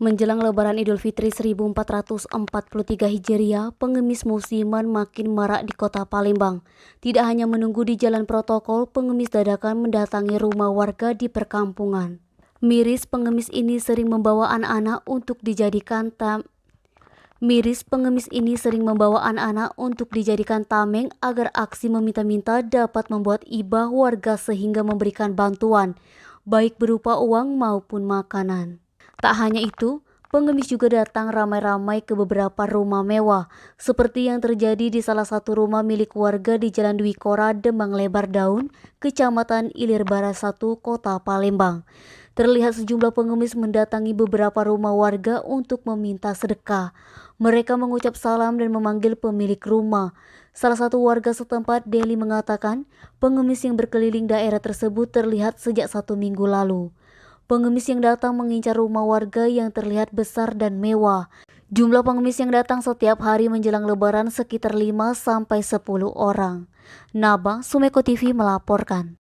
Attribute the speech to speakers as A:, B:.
A: Menjelang Lebaran Idul Fitri 1443 Hijriah, pengemis musiman makin marak di kota Palembang. Tidak hanya menunggu di jalan protokol, pengemis dadakan mendatangi rumah warga di perkampungan. Miris, pengemis ini sering membawa anak-anak untuk dijadikan tameng agar aksi meminta-minta dapat membuat ibah warga sehingga memberikan bantuan, baik berupa uang maupun makanan. Tak hanya itu, pengemis juga datang ramai-ramai ke beberapa rumah mewah, seperti yang terjadi di salah satu rumah milik warga di Jalan Dwi Kora, Demang Lebar Daun, Kecamatan Ilir Barat 1, Kota Palembang. Terlihat sejumlah pengemis mendatangi beberapa rumah warga untuk meminta sedekah. Mereka mengucap salam dan memanggil pemilik rumah. Salah satu warga setempat, Deli, mengatakan pengemis yang berkeliling daerah tersebut terlihat sejak 1 minggu lalu. Pengemis yang datang mengincar rumah warga yang terlihat besar dan mewah. Jumlah pengemis yang datang setiap hari menjelang Lebaran sekitar 5-10 orang. Nabang, Sumeko TV melaporkan.